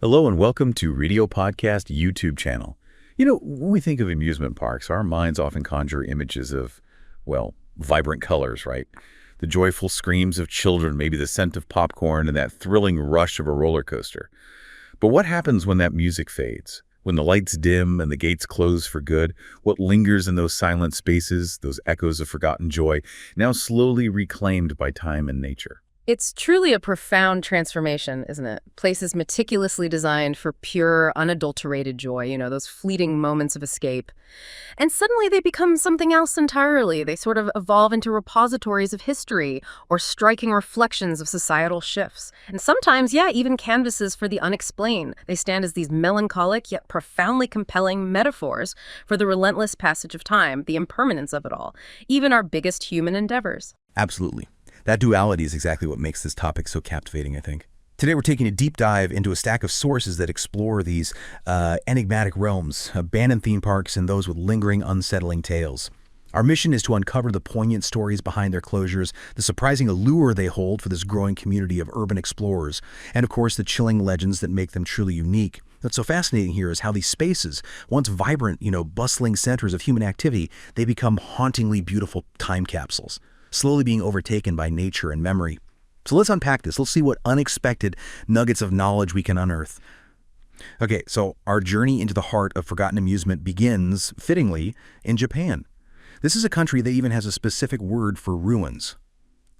Hello and welcome to Radio Podcast YouTube channel. When we think of amusement parks, our minds often conjure images of, vibrant colors, right? The joyful screams of children, maybe the scent of popcorn, and that thrilling rush of a roller coaster. But what happens when that music fades? When the lights dim and the gates close for good, what lingers in those silent spaces, those echoes of forgotten joy, now slowly reclaimed by time and nature? It's truly a profound transformation, isn't it? Places meticulously designed for pure, unadulterated joy, those fleeting moments of escape. And suddenly they become something else entirely. They sort of evolve into repositories of history or striking reflections of societal shifts. And sometimes, even canvases for the unexplained. They stand as these melancholic yet profoundly compelling metaphors for the relentless passage of time, the impermanence of it all, even our biggest human endeavors. Absolutely. That duality is exactly what makes this topic so captivating, I think. Today we're taking a deep dive into a stack of sources that explore these enigmatic realms, abandoned theme parks and those with lingering, unsettling tales. Our mission is to uncover the poignant stories behind their closures, the surprising allure they hold for this growing community of urban explorers, and of course the chilling legends that make them truly unique. What's so fascinating here is how these spaces, once vibrant, bustling centers of human activity, they become hauntingly beautiful time capsules, slowly being overtaken by nature and memory. So let's unpack this. Let's see what unexpected nuggets of knowledge we can unearth. Okay, so our journey into the heart of forgotten amusement begins, fittingly, in Japan. This is a country that even has a specific word for ruins: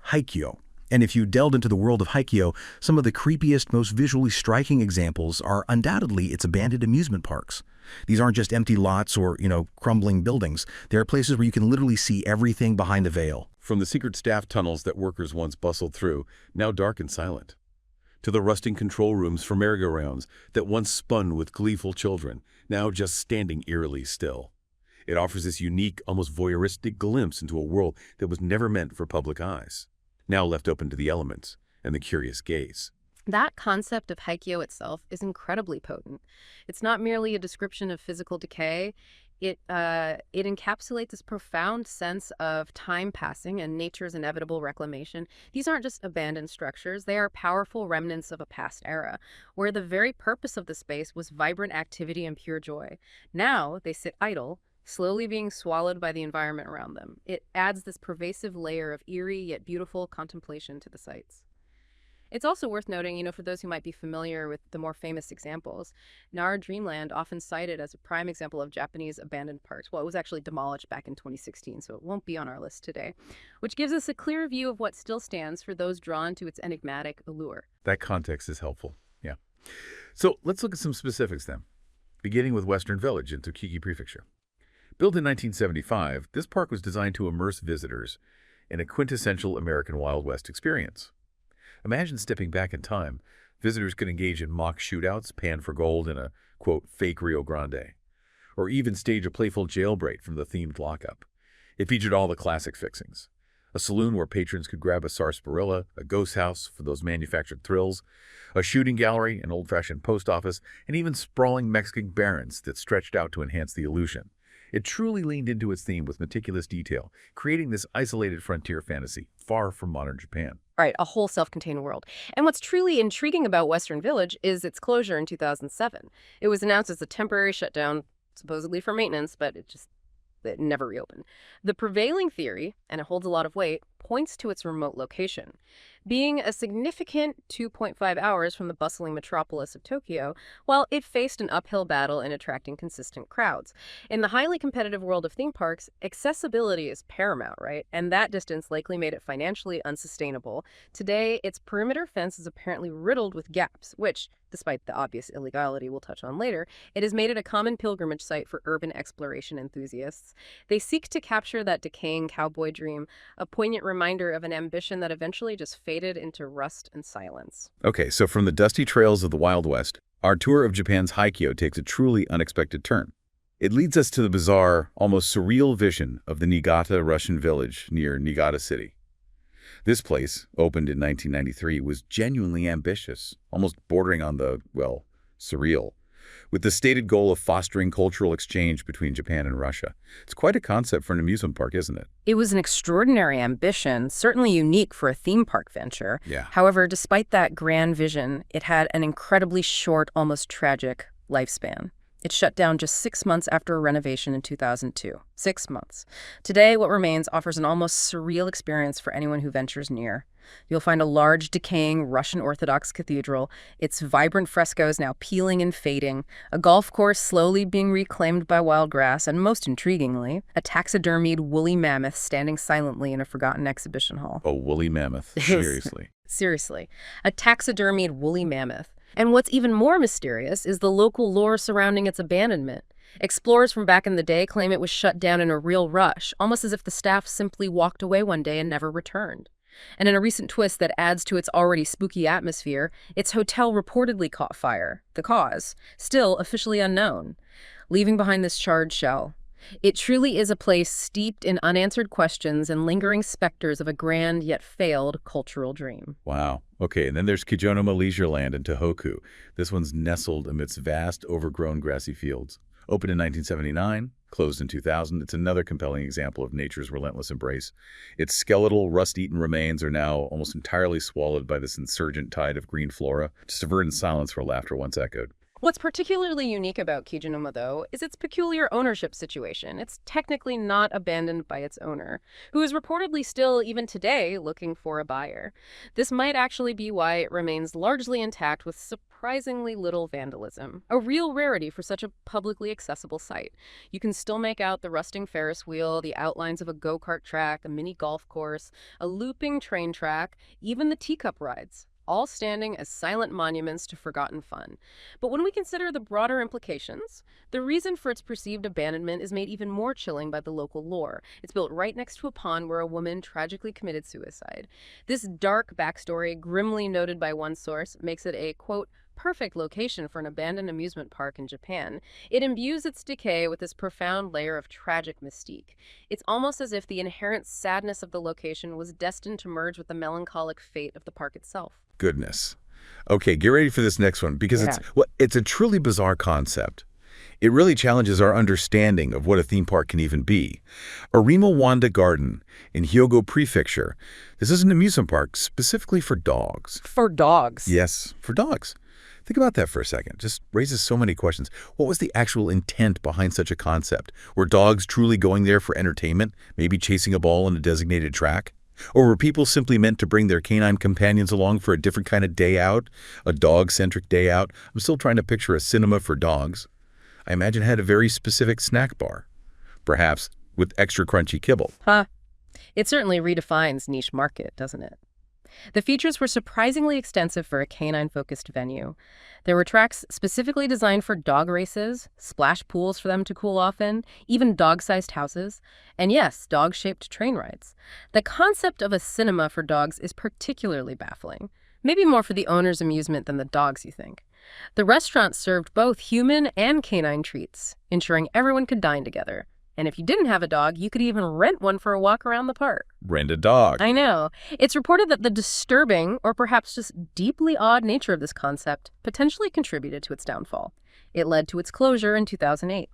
Haikyo. And if you delved into the world of Haikyo, some of the creepiest, most visually striking examples are undoubtedly its abandoned amusement parks. These aren't just empty lots or, crumbling buildings. They are places where you can literally see everything behind the veil. From the secret staff tunnels that workers once bustled through, now dark and silent, to the rusting control rooms for merry-go-rounds that once spun with gleeful children, now just standing eerily still. It offers this unique, almost voyeuristic glimpse into a world that was never meant for public eyes, now left open to the elements and the curious gaze. That concept of Haikyo itself is incredibly potent. It's not merely a description of physical decay. It encapsulates this profound sense of time passing and nature's inevitable reclamation. These aren't just abandoned structures. They are powerful remnants of a past era, where the very purpose of the space was vibrant activity and pure joy. Now they sit idle, slowly being swallowed by the environment around them. It adds this pervasive layer of eerie yet beautiful contemplation to the sites. It's also worth noting, for those who might be familiar with the more famous examples, Nara Dreamland, often cited as a prime example of Japanese abandoned parks. Well, it was actually demolished back in 2016, so it won't be on our list today, which gives us a clear view of what still stands for those drawn to its enigmatic allure. That context is helpful, yeah. So let's look at some specifics then, beginning with Western Village in Tochigi Prefecture. Built in 1975, this park was designed to immerse visitors in a quintessential American Wild West experience. Imagine stepping back in time. Visitors could engage in mock shootouts, pan for gold in a, quote, fake Rio Grande, or even stage a playful jailbreak from the themed lockup. It featured all the classic fixings: a saloon where patrons could grab a sarsaparilla, a ghost house for those manufactured thrills, a shooting gallery, an old-fashioned post office, and even sprawling Mexican barrens that stretched out to enhance the illusion. It truly leaned into its theme with meticulous detail, creating this isolated frontier fantasy far from modern Japan. Right, a whole self-contained world. And what's truly intriguing about Western Village is its closure in 2007. It was announced as a temporary shutdown, supposedly for maintenance, but it never reopened. The prevailing theory, and it holds a lot of weight, points to its remote location. Being a significant 2.5 hours from the bustling metropolis of Tokyo, while it faced an uphill battle in attracting consistent crowds. In the highly competitive world of theme parks, accessibility is paramount, right? And that distance likely made it financially unsustainable. Today, its perimeter fence is apparently riddled with gaps, which, despite the obvious illegality we'll touch on later, it has made it a common pilgrimage site for urban exploration enthusiasts. They seek to capture that decaying cowboy dream, a poignant reminder of an ambition that eventually just faded into rust and silence. Okay, so from the dusty trails of the Wild West, our tour of Japan's Haikyo takes a truly unexpected turn. It leads us to the bizarre, almost surreal vision of the Niigata Russian village near Niigata City. This place, opened in 1993, was genuinely ambitious, almost bordering on the, surreal. with the stated goal of fostering cultural exchange between Japan and Russia. It's quite a concept for an amusement park, isn't it? It was an extraordinary ambition, certainly unique for a theme park venture. Yeah. However, despite that grand vision, it had an incredibly short, almost tragic lifespan. It shut down just 6 months after a renovation in 2002. 6 months. Today, what remains offers an almost surreal experience for anyone who ventures near. You'll find a large, decaying Russian Orthodox cathedral, its vibrant frescoes now peeling and fading, a golf course slowly being reclaimed by wild grass, and most intriguingly, a taxidermied woolly mammoth standing silently in a forgotten exhibition hall. A woolly mammoth. Seriously. Seriously, a taxidermied woolly mammoth. And what's even more mysterious is the local lore surrounding its abandonment. Explorers from back in the day claim it was shut down in a real rush, almost as if the staff simply walked away one day and never returned. And in a recent twist that adds to its already spooky atmosphere, its hotel reportedly caught fire. The cause, still officially unknown, leaving behind this charred shell. It truly is a place steeped in unanswered questions and lingering specters of a grand yet failed cultural dream. Wow. Okay, and then there's Kijonoma Leisureland in Tohoku. This one's nestled amidst vast, overgrown grassy fields. Opened in 1979, closed in 2000, it's another compelling example of nature's relentless embrace. Its skeletal, rust-eaten remains are now almost entirely swallowed by this insurgent tide of green flora, just a verdant silence where laughter once echoed. What's particularly unique about Kijonoma, though, is its peculiar ownership situation. It's technically not abandoned by its owner, who is reportedly still, even today, looking for a buyer. This might actually be why it remains largely intact with surprisingly little vandalism, a real rarity for such a publicly accessible site. You can still make out the rusting Ferris wheel, the outlines of a go-kart track, a mini golf course, a looping train track, even the teacup rides, all standing as silent monuments to forgotten fun. But when we consider the broader implications, the reason for its perceived abandonment is made even more chilling by the local lore. It's built right next to a pond where a woman tragically committed suicide. This dark backstory, grimly noted by one source, makes it a, quote, perfect location for an abandoned amusement park in Japan. It imbues its decay with this profound layer of tragic mystique. It's almost as if the inherent sadness of the location was destined to merge with the melancholic fate of the park itself. Goodness. Okay, get ready for this next one, because it's a truly bizarre concept. It really challenges our understanding of what a theme park can even be. Arima Wanda Garden in Hyogo Prefecture. This is an amusement park specifically for dogs. For dogs? Yes, for dogs. Think about that for a second. Just raises so many questions. What was the actual intent behind such a concept? Were dogs truly going there for entertainment, maybe chasing a ball on a designated track? Or were people simply meant to bring their canine companions along for a different kind of day out, a dog-centric day out? I'm still trying to picture a cinema for dogs. I imagine it had a very specific snack bar, perhaps with extra crunchy kibble. Huh. It certainly redefines niche market, doesn't it? The features were surprisingly extensive for a canine-focused venue. There were tracks specifically designed for dog races, splash pools for them to cool off in, even dog-sized houses, and yes, dog-shaped train rides. The concept of a cinema for dogs is particularly baffling. Maybe more for the owner's amusement than the dogs, you think. The restaurant served both human and canine treats, ensuring everyone could dine together. And if you didn't have a dog, you could even rent one for a walk around the park. Rent a dog. I know. It's reported that the disturbing, or perhaps just deeply odd nature of this concept potentially contributed to its downfall. It led to its closure in 2008.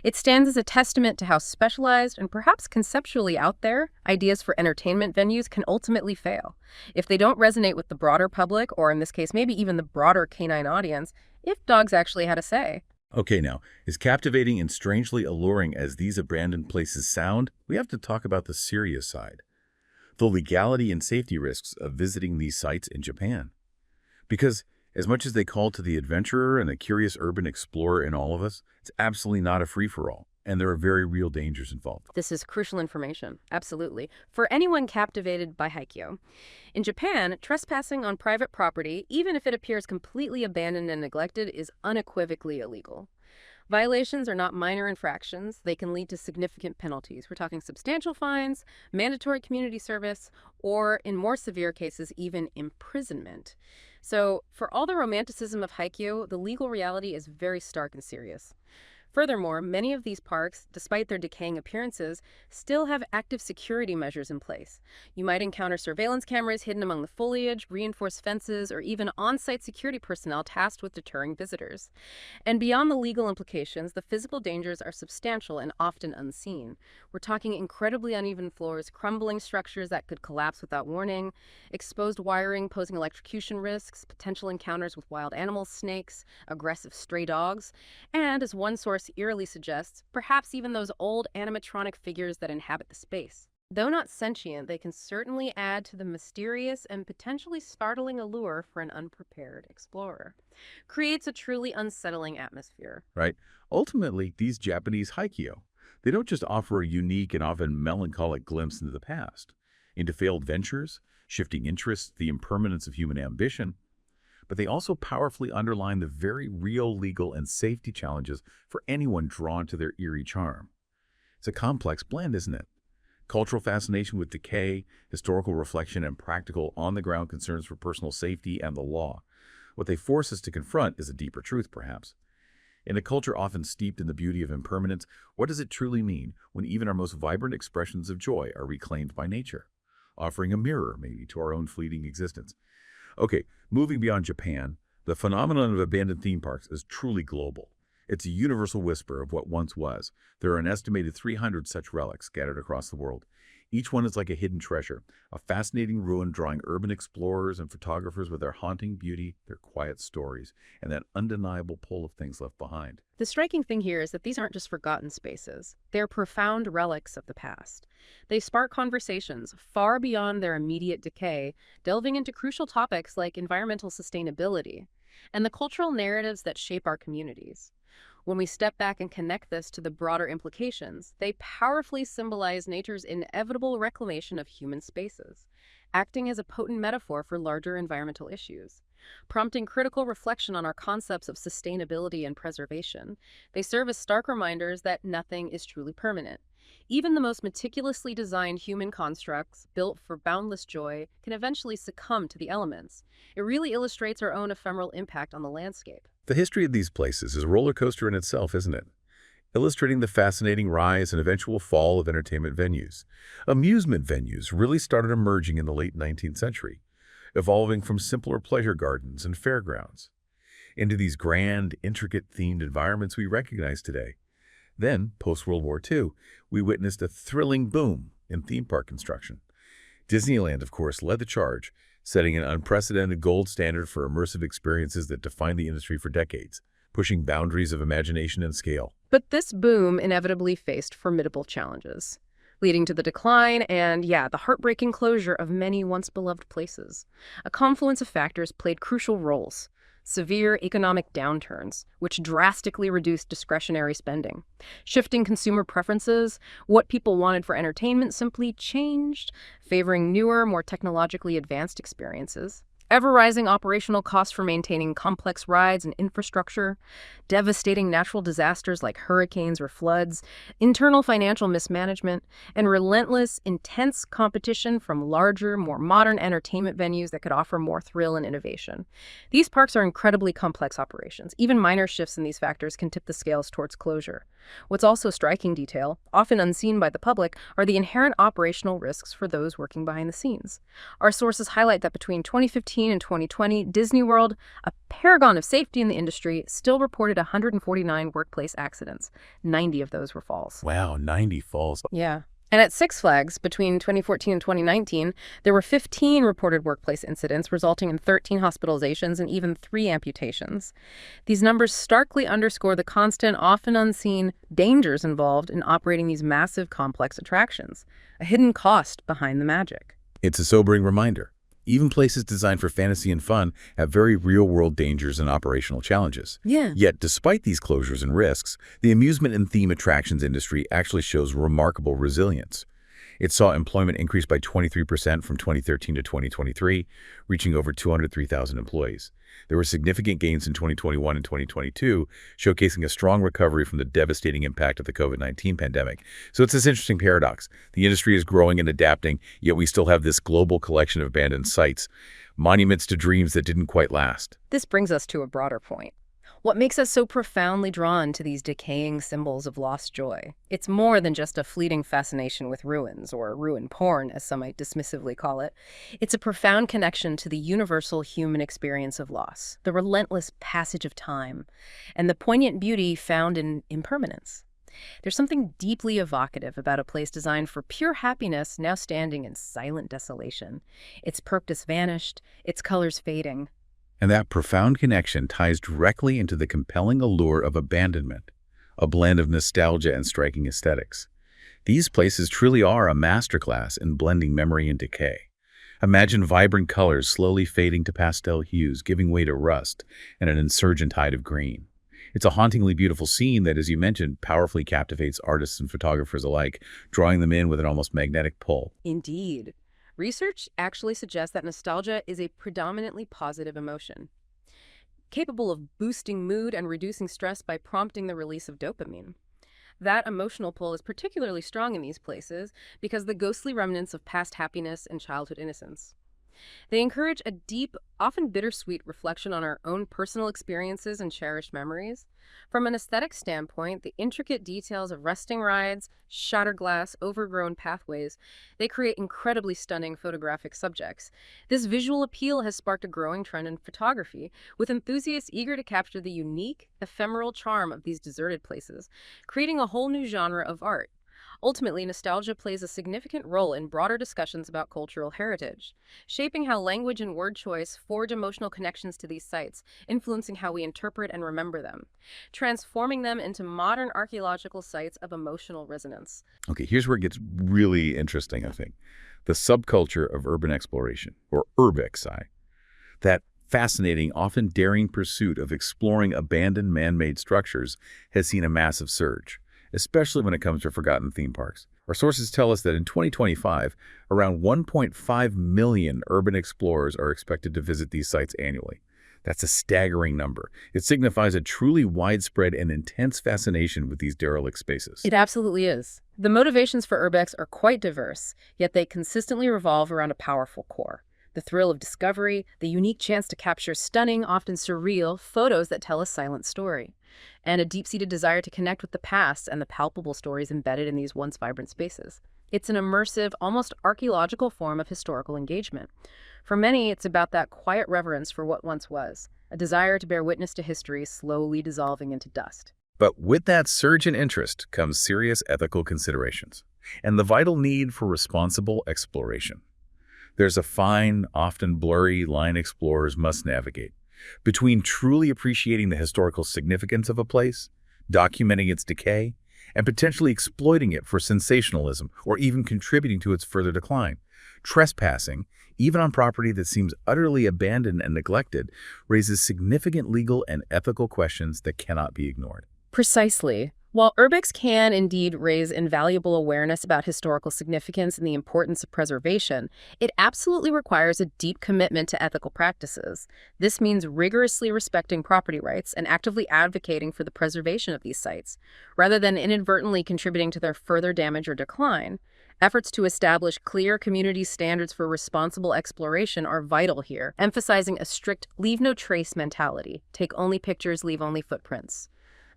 It stands as a testament to how specialized and perhaps conceptually out there ideas for entertainment venues can ultimately fail. If they don't resonate with the broader public, or in this case, maybe even the broader canine audience, if dogs actually had a say. Okay, now, as captivating and strangely alluring as these abandoned places sound, we have to talk about the serious side. The legality and safety risks of visiting these sites in Japan. Because as much as they call to the adventurer and the curious urban explorer in all of us, it's absolutely not a free-for-all, and there are very real dangers involved. This is crucial information, absolutely, for anyone captivated by Haikyo. In Japan, trespassing on private property, even if it appears completely abandoned and neglected, is unequivocally illegal. Violations are not minor infractions. They can lead to significant penalties. We're talking substantial fines, mandatory community service, or in more severe cases, even imprisonment. So for all the romanticism of Haikyo, the legal reality is very stark and serious. Furthermore, many of these parks, despite their decaying appearances, still have active security measures in place. You might encounter surveillance cameras hidden among the foliage, reinforced fences, or even on-site security personnel tasked with deterring visitors. And beyond the legal implications, the physical dangers are substantial and often unseen. We're talking incredibly uneven floors, crumbling structures that could collapse without warning, exposed wiring posing electrocution risks, potential encounters with wild animals, snakes, aggressive stray dogs, and, as one source eerily suggests, perhaps even those old animatronic figures that inhabit the space. Though not sentient, they can certainly add to the mysterious and potentially startling allure for an unprepared explorer. Creates a truly unsettling atmosphere. Right? Ultimately, these Japanese Haikyo, they don't just offer a unique and often melancholic glimpse into the past, into failed ventures, shifting interests, the impermanence of human ambition, but they also powerfully underline the very real legal and safety challenges for anyone drawn to their eerie charm. It's a complex blend, isn't it? Cultural fascination with decay, historical reflection, and practical, on-the-ground concerns for personal safety and the law. What they force us to confront is a deeper truth, perhaps. In a culture often steeped in the beauty of impermanence, what does it truly mean when even our most vibrant expressions of joy are reclaimed by nature, offering a mirror, maybe, to our own fleeting existence? Okay, moving beyond Japan, the phenomenon of abandoned theme parks is truly global. It's a universal whisper of what once was. There are an estimated 300 such relics scattered across the world. Each one is like a hidden treasure, a fascinating ruin drawing urban explorers and photographers with their haunting beauty, their quiet stories, and that undeniable pull of things left behind. The striking thing here is that these aren't just forgotten spaces. They're profound relics of the past. They spark conversations far beyond their immediate decay, delving into crucial topics like environmental sustainability and the cultural narratives that shape our communities. When we step back and connect this to the broader implications, they powerfully symbolize nature's inevitable reclamation of human spaces, acting as a potent metaphor for larger environmental issues. Prompting critical reflection on our concepts of sustainability and preservation, they serve as stark reminders that nothing is truly permanent. Even the most meticulously designed human constructs, built for boundless joy, can eventually succumb to the elements. It really illustrates our own ephemeral impact on the landscape. The history of these places is a roller coaster in itself, isn't it? Illustrating the fascinating rise and eventual fall of entertainment venues. Amusement venues really started emerging in the late 19th century, evolving from simpler pleasure gardens and fairgrounds into these grand, intricate themed environments we recognize today. Then, post-World War II, we witnessed a thrilling boom in theme park construction. Disneyland, of course, led the charge, setting an unprecedented gold standard for immersive experiences that defined the industry for decades, pushing boundaries of imagination and scale. But this boom inevitably faced formidable challenges, leading to the decline and, the heartbreaking closure of many once-beloved places. A confluence of factors played crucial roles. Severe economic downturns, which drastically reduced discretionary spending. Shifting consumer preferences, what people wanted for entertainment simply changed, favoring newer, more technologically advanced experiences. Ever-rising operational costs for maintaining complex rides and infrastructure, devastating natural disasters like hurricanes or floods, internal financial mismanagement, and relentless, intense competition from larger, more modern entertainment venues that could offer more thrill and innovation. These parks are incredibly complex operations. Even minor shifts in these factors can tip the scales towards closure. What's also a striking detail, often unseen by the public, are the inherent operational risks for those working behind the scenes. Our sources highlight that between 2015 and 2020, Disney World, a paragon of safety in the industry, still reported 149 workplace accidents. 90 of those were falls. Wow, 90 falls. Yeah. And at Six Flags, between 2014 and 2019, there were 15 reported workplace incidents, resulting in 13 hospitalizations and even 3 amputations. These numbers starkly underscore the constant, often unseen, dangers involved in operating these massive, complex attractions, a hidden cost behind the magic. It's a sobering reminder. Even places designed for fantasy and fun have very real-world dangers and operational challenges. Yeah. Yet, despite these closures and risks, the amusement and theme attractions industry actually shows remarkable resilience. It saw employment increase by 23% from 2013 to 2023, reaching over 203,000 employees. There were significant gains in 2021 and 2022, showcasing a strong recovery from the devastating impact of the COVID-19 pandemic. So it's this interesting paradox. The industry is growing and adapting, yet we still have this global collection of abandoned sites, monuments to dreams that didn't quite last. This brings us to a broader point. What makes us so profoundly drawn to these decaying symbols of lost joy? It's more than just a fleeting fascination with ruins, or ruin porn, as some might dismissively call it. It's a profound connection to the universal human experience of loss, the relentless passage of time, and the poignant beauty found in impermanence. There's something deeply evocative about a place designed for pure happiness now standing in silent desolation. Its purpose vanished, its colors fading. And that profound connection ties directly into the compelling allure of abandonment, a blend of nostalgia and striking aesthetics. These places truly are a masterclass in blending memory and decay. Imagine vibrant colors slowly fading to pastel hues, giving way to rust and an insurgent tide of green. It's a hauntingly beautiful scene that, as you mentioned, powerfully captivates artists and photographers alike, drawing them in with an almost magnetic pull. Indeed. Research actually suggests that nostalgia is a predominantly positive emotion, capable of boosting mood and reducing stress by prompting the release of dopamine. That emotional pull is particularly strong in these places because the ghostly remnants of past happiness and childhood innocence. They encourage a deep, often bittersweet reflection on our own personal experiences and cherished memories. From an aesthetic standpoint, the intricate details of rusting rides, shattered glass, overgrown pathways, they create incredibly stunning photographic subjects. This visual appeal has sparked a growing trend in photography, with enthusiasts eager to capture the unique, ephemeral charm of these deserted places, creating a whole new genre of art. Ultimately, nostalgia plays a significant role in broader discussions about cultural heritage, shaping how language and word choice forge emotional connections to these sites, influencing how we interpret and remember them, transforming them into modern archaeological sites of emotional resonance. Okay, here's where it gets really interesting, I think. The subculture of urban exploration, or urbexi, that fascinating, often daring pursuit of exploring abandoned man-made structures has seen a massive surge, especially when it comes to forgotten theme parks. Our sources tell us that in 2025, around 1.5 million urban explorers are expected to visit these sites annually. That's a staggering number. It signifies a truly widespread and intense fascination with these derelict spaces. It absolutely is. The motivations for urbex are quite diverse, yet they consistently revolve around a powerful core. The thrill of discovery, the unique chance to capture stunning, often surreal, photos that tell a silent story, and a deep-seated desire to connect with the past and the palpable stories embedded in these once vibrant spaces. It's an immersive, almost archaeological form of historical engagement. For many, it's about that quiet reverence for what once was, a desire to bear witness to history slowly dissolving into dust. But with that surge in interest comes serious ethical considerations and the vital need for responsible exploration. There's a fine, often blurry line explorers must navigate between truly appreciating the historical significance of a place, documenting its decay, and potentially exploiting it for sensationalism or even contributing to its further decline. Trespassing, even on property that seems utterly abandoned and neglected, raises significant legal and ethical questions that cannot be ignored. Precisely. While urbex can indeed raise invaluable awareness about historical significance and the importance of preservation, it absolutely requires a deep commitment to ethical practices. This means rigorously respecting property rights and actively advocating for the preservation of these sites, rather than inadvertently contributing to their further damage or decline. Efforts to establish clear community standards for responsible exploration are vital here, emphasizing a strict leave no trace mentality. Take only pictures, leave only footprints.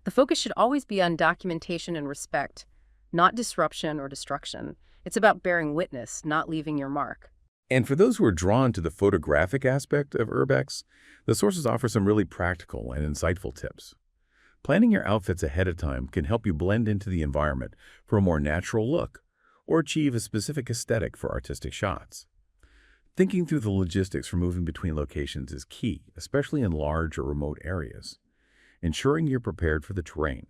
The focus should always be on documentation and respect, not disruption or destruction. It's about bearing witness, not leaving your mark. And for those who are drawn to the photographic aspect of urbex, the sources offer some really practical and insightful tips. Planning your outfits ahead of time can help you blend into the environment for a more natural look or achieve a specific aesthetic for artistic shots. Thinking through the logistics for moving between locations is key, especially in large or remote areas. Ensuring you're prepared for the terrain.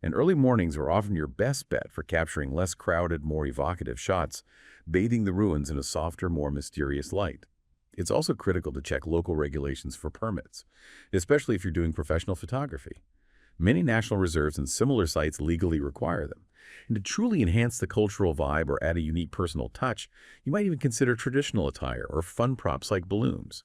And early mornings are often your best bet for capturing less crowded, more evocative shots, bathing the ruins in a softer, more mysterious light. It's also critical to check local regulations for permits, especially if you're doing professional photography. Many national reserves and similar sites legally require them, And to truly enhance the cultural vibe or add a unique personal touch, you might even consider traditional attire or fun props like balloons,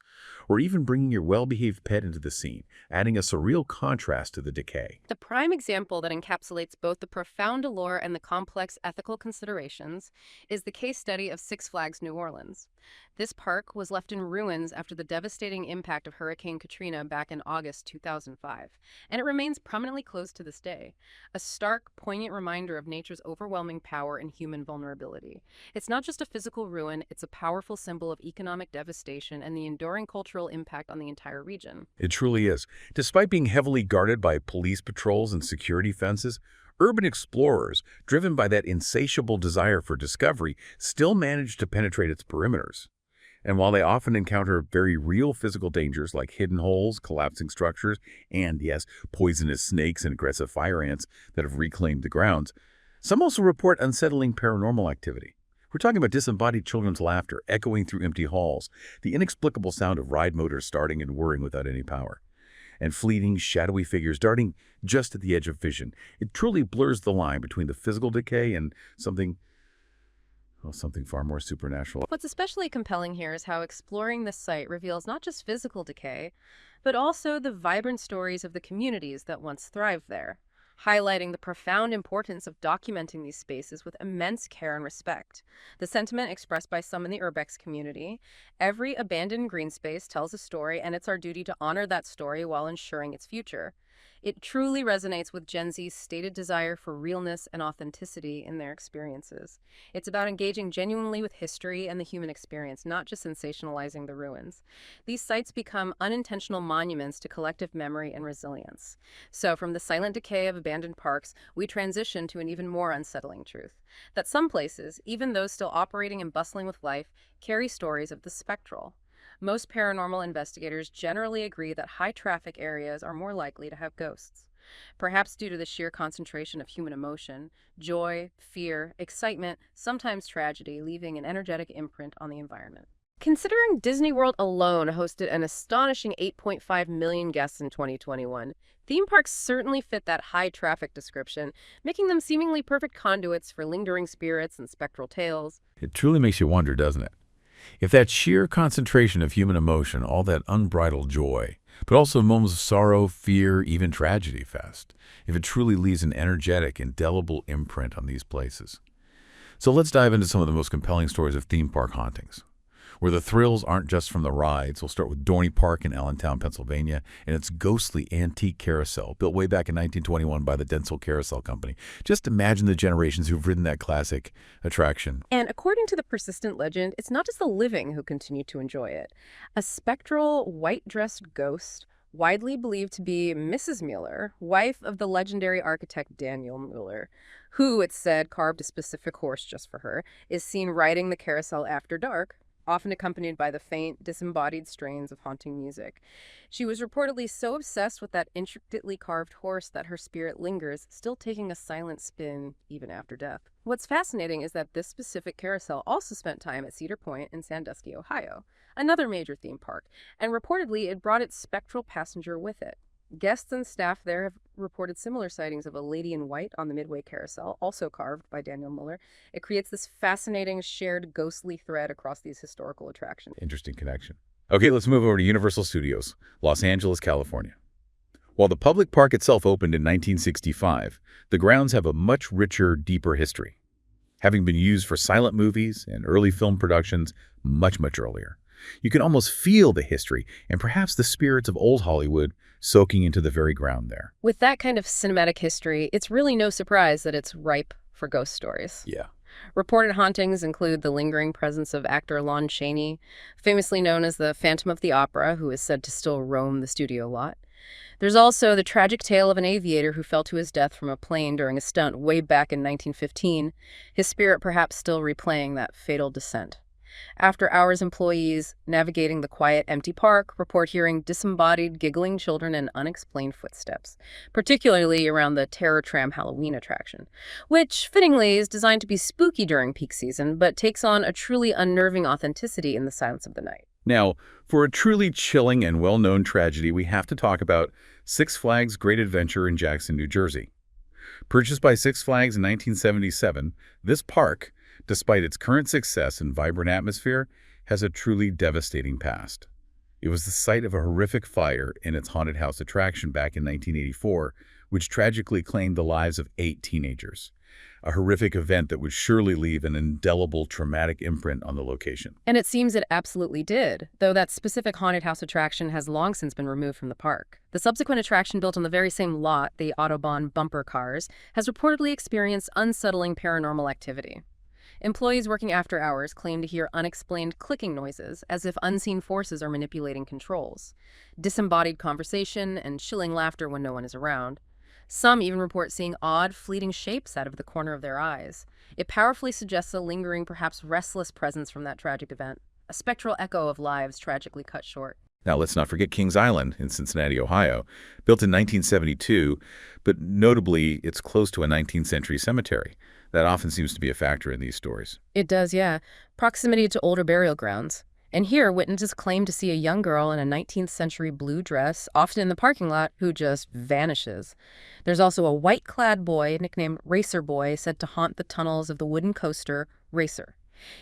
or even bringing your well-behaved pet into the scene, adding a surreal contrast to the decay. The prime example that encapsulates both the profound allure and the complex ethical considerations is the case study of Six Flags New Orleans. This park was left in ruins after the devastating impact of Hurricane Katrina back in August 2005, and it remains permanently closed to this day, a stark, poignant reminder of nature's overwhelming power and human vulnerability. It's not just a physical ruin, it's a powerful symbol of economic devastation and the enduring cultural impact on the entire region. It truly is. Despite being heavily guarded by police patrols and security fences, urban explorers, driven by that insatiable desire for discovery, still manage to penetrate its perimeters. And while they often encounter very real physical dangers like hidden holes, collapsing structures, and, yes, poisonous snakes and aggressive fire ants that have reclaimed the grounds, some also report unsettling paranormal activity. We're talking about disembodied children's laughter echoing through empty halls, the inexplicable sound of ride motors starting and whirring without any power, and fleeting, shadowy figures darting just at the edge of vision. It truly blurs the line between the physical decay and something far more supernatural. What's especially compelling here is how exploring this site reveals not just physical decay, but also the vibrant stories of the communities that once thrived there, highlighting the profound importance of documenting these spaces with immense care and respect. The sentiment expressed by some in the urbex community: every abandoned green space tells a story, and it's our duty to honor that story while ensuring its future. It truly resonates with Gen Z's stated desire for realness and authenticity in their experiences. It's about engaging genuinely with history and the human experience, not just sensationalizing the ruins. These sites become unintentional monuments to collective memory and resilience. So from the silent decay of abandoned parks, we transition to an even more unsettling truth: that some places, even those still operating and bustling with life, carry stories of the spectral. Most paranormal investigators generally agree that high-traffic areas are more likely to have ghosts, perhaps due to the sheer concentration of human emotion, joy, fear, excitement, sometimes tragedy, leaving an energetic imprint on the environment. Considering Disney World alone hosted an astonishing 8.5 million guests in 2021, theme parks certainly fit that high-traffic description, making them seemingly perfect conduits for lingering spirits and spectral tales. It truly makes you wonder, doesn't it? If that sheer concentration of human emotion, all that unbridled joy, but also moments of sorrow, fear, even tragedy fest, if it truly leaves an energetic, indelible imprint on these places. So let's dive into some of the most compelling stories of theme park hauntings, where the thrills aren't just from the rides. We'll start with Dorney Park in Allentown, Pennsylvania, and its ghostly antique carousel, built way back in 1921 by the Denzel Carousel Company. Just imagine the generations who've ridden that classic attraction. And according to the persistent legend, it's not just the living who continue to enjoy it. A spectral, white-dressed ghost, widely believed to be Mrs. Mueller, wife of the legendary architect Daniel Mueller, who, it's said, carved a specific horse just for her, is seen riding the carousel after dark, often accompanied by the faint, disembodied strains of haunting music. She was reportedly so obsessed with that intricately carved horse that her spirit lingers, still taking a silent spin even after death. What's fascinating is that this specific carousel also spent time at Cedar Point in Sandusky, Ohio, another major theme park, and reportedly it brought its spectral passenger with it. Guests and staff there have reported similar sightings of a lady in white on the Midway Carousel, also carved by Daniel Mueller. It creates this fascinating shared ghostly thread across these historical attractions. Interesting connection. Okay, let's move over to Universal Studios, Los Angeles, California. While the public park itself opened in 1965, the grounds have a much richer, deeper history, having been used for silent movies and early film productions much earlier. You can almost feel the history and perhaps the spirits of old Hollywood soaking into the very ground there. With that kind of cinematic history, it's really no surprise that it's ripe for ghost stories. Yeah. Reported hauntings include the lingering presence of actor Lon Chaney, famously known as the Phantom of the Opera, who is said to still roam the studio lot. There's also the tragic tale of an aviator who fell to his death from a plane during a stunt way back in 1915, his spirit perhaps still replaying that fatal descent. After-hours employees navigating the quiet, empty park report hearing disembodied, giggling children and unexplained footsteps, particularly around the Terror Tram Halloween attraction, which, fittingly, is designed to be spooky during peak season, but takes on a truly unnerving authenticity in the silence of the night. Now, for a truly chilling and well-known tragedy, we have to talk about Six Flags Great Adventure in Jackson, New Jersey. Purchased by Six Flags in 1977, this park, despite its current success and vibrant atmosphere, has a truly devastating past. It was the site of a horrific fire in its haunted house attraction back in 1984, which tragically claimed the lives of 8 teenagers. A horrific event that would surely leave an indelible, traumatic imprint on the location. And it seems it absolutely did, though that specific haunted house attraction has long since been removed from the park. The subsequent attraction built on the very same lot, the Autobahn bumper cars, has reportedly experienced unsettling paranormal activity. Employees working after hours claim to hear unexplained clicking noises, as if unseen forces are manipulating controls, disembodied conversation, and chilling laughter when no one is around. Some even report seeing odd, fleeting shapes out of the corner of their eyes. It powerfully suggests a lingering, perhaps restless presence from that tragic event, a spectral echo of lives tragically cut short. Now, let's not forget Kings Island in Cincinnati, Ohio, built in 1972, but notably, it's close to a 19th century cemetery. That often seems to be a factor in these stories. It does, yeah. Proximity to older burial grounds. And here, witnesses claim to see a young girl in a 19th century blue dress, often in the parking lot, who just vanishes. There's also a white-clad boy, nicknamed Racer Boy, said to haunt the tunnels of the wooden coaster, Racer.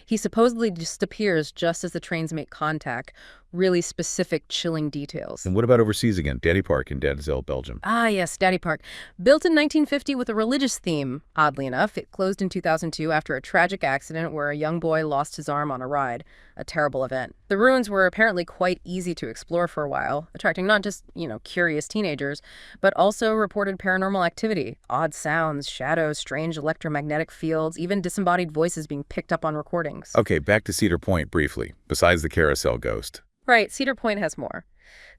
He supposedly disappears just as the trains make contact. Really specific, chilling details. And what about overseas again? Daddy Park in Denzel, Belgium. Ah, yes, Daddy Park. Built in 1950 with a religious theme, oddly enough. It closed in 2002 after a tragic accident where a young boy lost his arm on a ride. A terrible event. The ruins were apparently quite easy to explore for a while, attracting not just, curious teenagers, but also reported paranormal activity. Odd sounds, shadows, strange electromagnetic fields, even disembodied voices being picked up on recordings. Okay, back to Cedar Point briefly, besides the carousel ghost. Right, Cedar Point has more.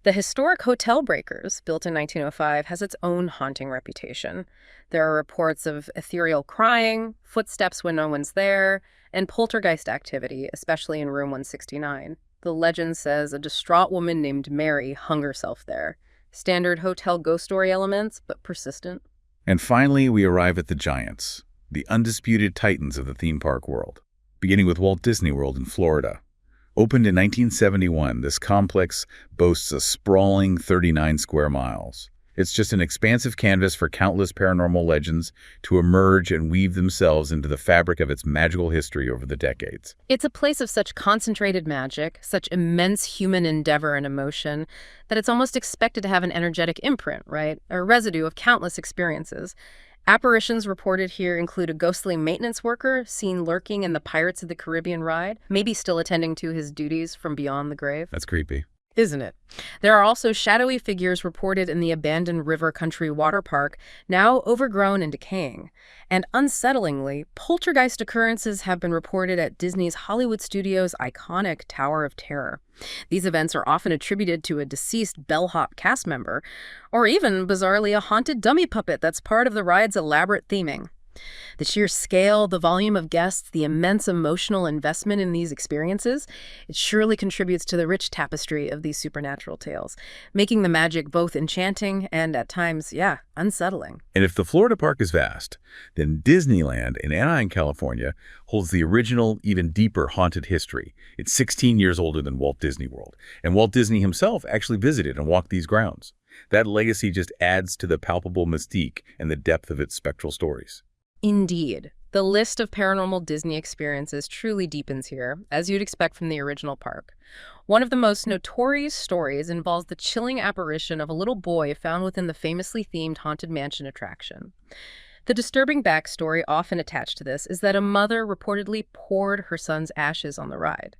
The historic Hotel Breakers, built in 1905, has its own haunting reputation. There are reports of ethereal crying, footsteps when no one's there, and poltergeist activity, especially in room 169. The legend says a distraught woman named Mary hung herself there. Standard hotel ghost story elements, but persistent. And finally, we arrive at the giants, the undisputed titans of the theme park world, beginning with Walt Disney World in Florida. Opened in 1971, this complex boasts a sprawling 39 square miles. It's just an expansive canvas for countless paranormal legends to emerge and weave themselves into the fabric of its magical history over the decades. It's a place of such concentrated magic, such immense human endeavor and emotion, that it's almost expected to have an energetic imprint, right? A residue of countless experiences. Apparitions reported here include a ghostly maintenance worker seen lurking in the Pirates of the Caribbean ride, maybe still attending to his duties from beyond the grave. That's creepy. Isn't it? There are also shadowy figures reported in the abandoned River Country Water Park, now overgrown and decaying. And unsettlingly, poltergeist occurrences have been reported at Disney's Hollywood Studios' iconic Tower of Terror. These events are often attributed to a deceased bellhop cast member, or even, bizarrely, a haunted dummy puppet that's part of the ride's elaborate theming. The sheer scale, the volume of guests, the immense emotional investment in these experiences, it surely contributes to the rich tapestry of these supernatural tales, making the magic both enchanting and, at times, unsettling. And if the Florida park is vast, then Disneyland in Anaheim, California, holds the original, even deeper haunted history. It's 16 years older than Walt Disney World, and Walt Disney himself actually visited and walked these grounds. That legacy just adds to the palpable mystique and the depth of its spectral stories. Indeed. The list of paranormal Disney experiences truly deepens here, as you'd expect from the original park. One of the most notorious stories involves the chilling apparition of a little boy found within the famously themed Haunted Mansion attraction. The disturbing backstory often attached to this is that a mother reportedly poured her son's ashes on the ride.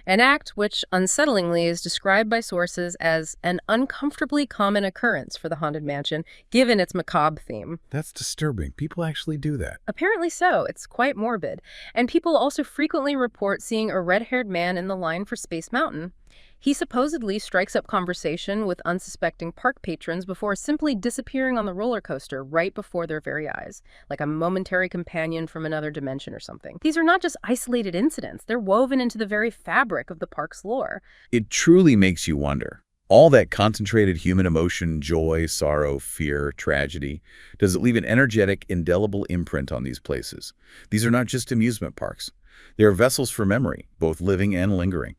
An act which, unsettlingly, is described by sources as an uncomfortably common occurrence for the Haunted Mansion, given its macabre theme. That's disturbing. People actually do that. Apparently so. It's quite morbid. And people also frequently report seeing a red-haired man in the line for Space Mountain. He supposedly strikes up conversation with unsuspecting park patrons before simply disappearing on the roller coaster right before their very eyes, like a momentary companion from another dimension or something. These are not just isolated incidents. They're woven into the very fabric of the park's lore. It truly makes you wonder. All that concentrated human emotion, joy, sorrow, fear, tragedy, does it leave an energetic, indelible imprint on these places? These are not just amusement parks. They are vessels for memory, both living and lingering.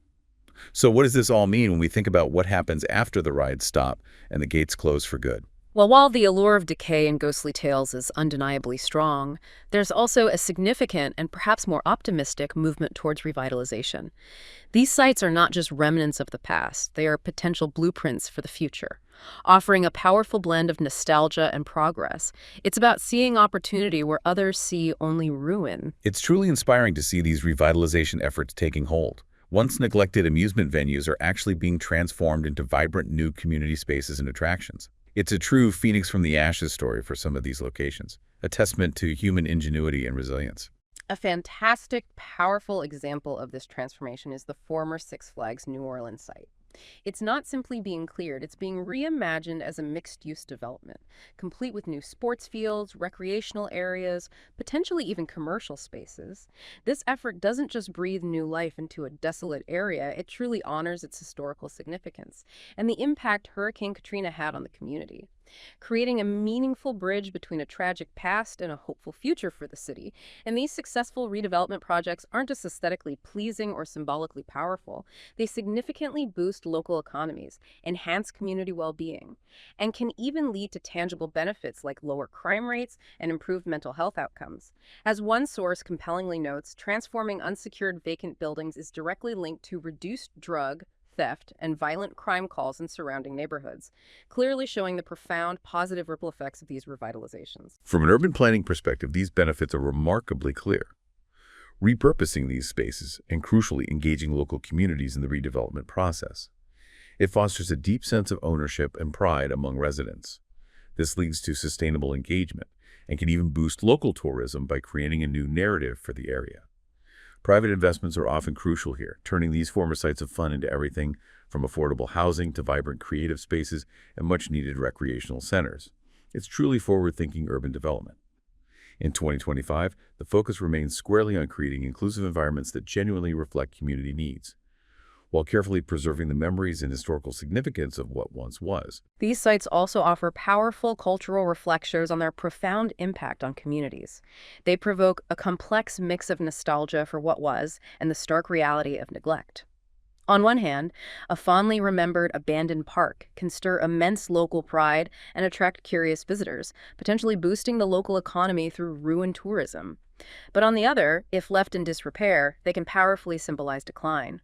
So what does this all mean when we think about what happens after the rides stop and the gates close for good? Well, while the allure of decay in ghostly tales is undeniably strong, there's also a significant and perhaps more optimistic movement towards revitalization. These sites are not just remnants of the past, they are potential blueprints for the future, offering a powerful blend of nostalgia and progress. It's about seeing opportunity where others see only ruin. It's truly inspiring to see these revitalization efforts taking hold. Once neglected amusement venues are actually being transformed into vibrant new community spaces and attractions. It's a true phoenix from the ashes story for some of these locations, a testament to human ingenuity and resilience. A fantastic, powerful example of this transformation is the former Six Flags New Orleans site. It's not simply being cleared, it's being reimagined as a mixed-use development, complete with new sports fields, recreational areas, potentially even commercial spaces. This effort doesn't just breathe new life into a desolate area, it truly honors its historical significance and the impact Hurricane Katrina had on the community, creating a meaningful bridge between a tragic past and a hopeful future for the city. And these successful redevelopment projects aren't just aesthetically pleasing or symbolically powerful. They significantly boost local economies, enhance community well-being, and can even lead to tangible benefits like lower crime rates and improved mental health outcomes. As one source compellingly notes, transforming unsecured vacant buildings is directly linked to reduced drug, theft, and violent crime calls in surrounding neighborhoods, clearly showing the profound positive ripple effects of these revitalizations. From an urban planning perspective, these benefits are remarkably clear. Repurposing these spaces and, crucially, engaging local communities in the redevelopment process. It fosters a deep sense of ownership and pride among residents. This leads to sustainable engagement and can even boost local tourism by creating a new narrative for the area. Private investments are often crucial here, turning these former sites of fun into everything from affordable housing to vibrant creative spaces and much-needed recreational centers. It's truly forward-thinking urban development. In 2025, the focus remains squarely on creating inclusive environments that genuinely reflect community needs, while carefully preserving the memories and historical significance of what once was. These sites also offer powerful cultural reflections on their profound impact on communities. They provoke a complex mix of nostalgia for what was and the stark reality of neglect. On one hand, a fondly remembered abandoned park can stir immense local pride and attract curious visitors, potentially boosting the local economy through ruined tourism. But on the other, if left in disrepair, they can powerfully symbolize decline,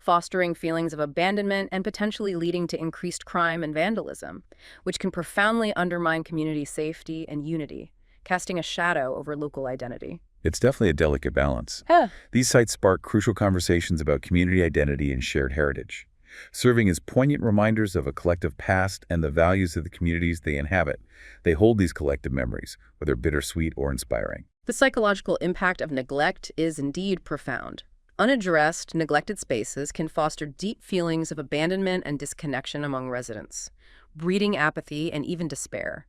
fostering feelings of abandonment and potentially leading to increased crime and vandalism, which can profoundly undermine community safety and unity, casting a shadow over local identity. It's definitely a delicate balance. These sites spark crucial conversations about community identity and shared heritage, serving as poignant reminders of a collective past and the values of the communities they inhabit. They hold these collective memories, whether bittersweet or inspiring. The psychological impact of neglect is indeed profound. Unaddressed, neglected spaces can foster deep feelings of abandonment and disconnection among residents, breeding apathy and even despair.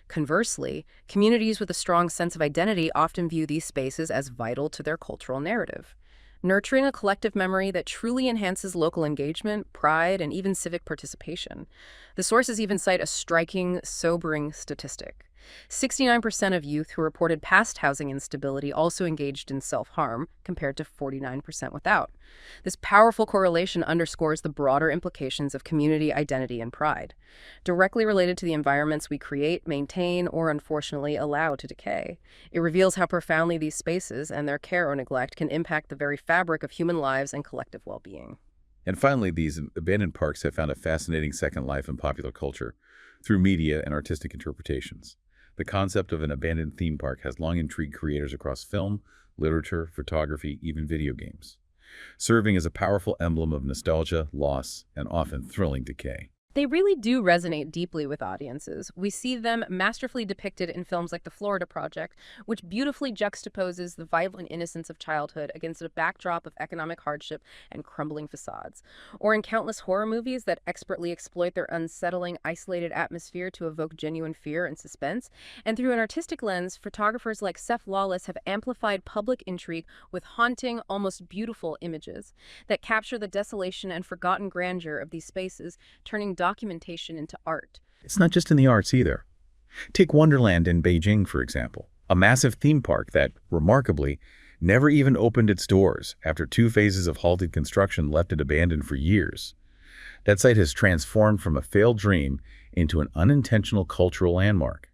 Conversely, communities with a strong sense of identity often view these spaces as vital to their cultural narrative, nurturing a collective memory that truly enhances local engagement, pride, and even civic participation. The sources even cite a striking, sobering statistic. 69% of youth who reported past housing instability also engaged in self-harm, compared to 49% without. This powerful correlation underscores the broader implications of community identity and pride, directly related to the environments we create, maintain, or unfortunately allow to decay. It reveals how profoundly these spaces and their care or neglect can impact the very fabric of human lives and collective well-being. And finally, these abandoned parks have found a fascinating second life in popular culture through media and artistic interpretations. The concept of an abandoned theme park has long intrigued creators across film, literature, photography, even video games, serving as a powerful emblem of nostalgia, loss, and often thrilling decay. They really do resonate deeply with audiences. We see them masterfully depicted in films like The Florida Project, which beautifully juxtaposes the vibrant innocence of childhood against a backdrop of economic hardship and crumbling facades, or in countless horror movies that expertly exploit their unsettling, isolated atmosphere to evoke genuine fear and suspense. And through an artistic lens, photographers like Seth Lawless have amplified public intrigue with haunting, almost beautiful images that capture the desolation and forgotten grandeur of these spaces, turning documentation into art. It's not just in the arts either. Take Wonderland in Beijing, for example, a massive theme park that, remarkably, never even opened its doors after 2 phases of halted construction left it abandoned for years. That site has transformed from a failed dream into an unintentional cultural landmark,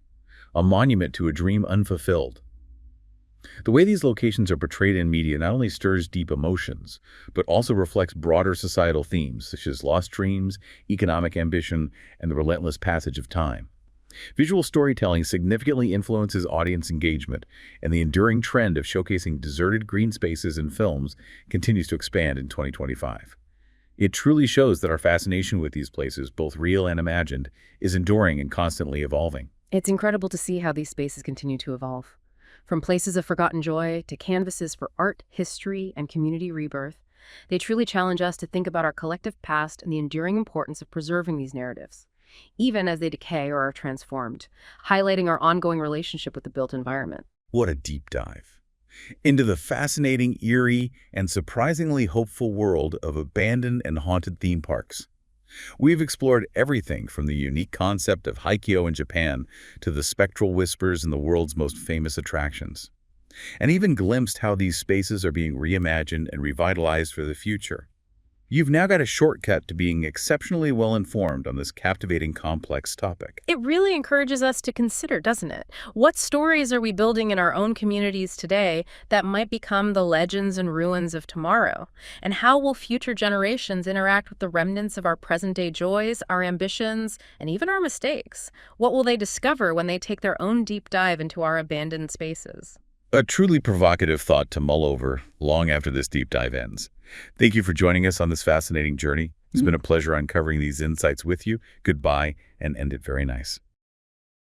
a monument to a dream unfulfilled. The way these locations are portrayed in media not only stirs deep emotions, but also reflects broader societal themes such as lost dreams, economic ambition, and the relentless passage of time. Visual storytelling significantly influences audience engagement, and the enduring trend of showcasing deserted green spaces in films continues to expand in 2025. It truly shows that our fascination with these places, both real and imagined, is enduring and constantly evolving. It's incredible to see how these spaces continue to evolve. From places of forgotten joy to canvases for art, history, and community rebirth, they truly challenge us to think about our collective past and the enduring importance of preserving these narratives, even as they decay or are transformed, highlighting our ongoing relationship with the built environment. What a deep dive into the fascinating, eerie, and surprisingly hopeful world of abandoned and haunted theme parks. We've explored everything from the unique concept of Haikyō in Japan to the spectral whispers in the world's most famous attractions, and even glimpsed how these spaces are being reimagined and revitalized for the future. You've now got a shortcut to being exceptionally well-informed on this captivating, complex topic. It really encourages us to consider, doesn't it? What stories are we building in our own communities today that might become the legends and ruins of tomorrow? And how will future generations interact with the remnants of our present-day joys, our ambitions, and even our mistakes? What will they discover when they take their own deep dive into our abandoned spaces? A truly provocative thought to mull over long after this deep dive ends. Thank you for joining us on this fascinating journey. It's been a pleasure uncovering these insights with you. Goodbye, and end it very nice.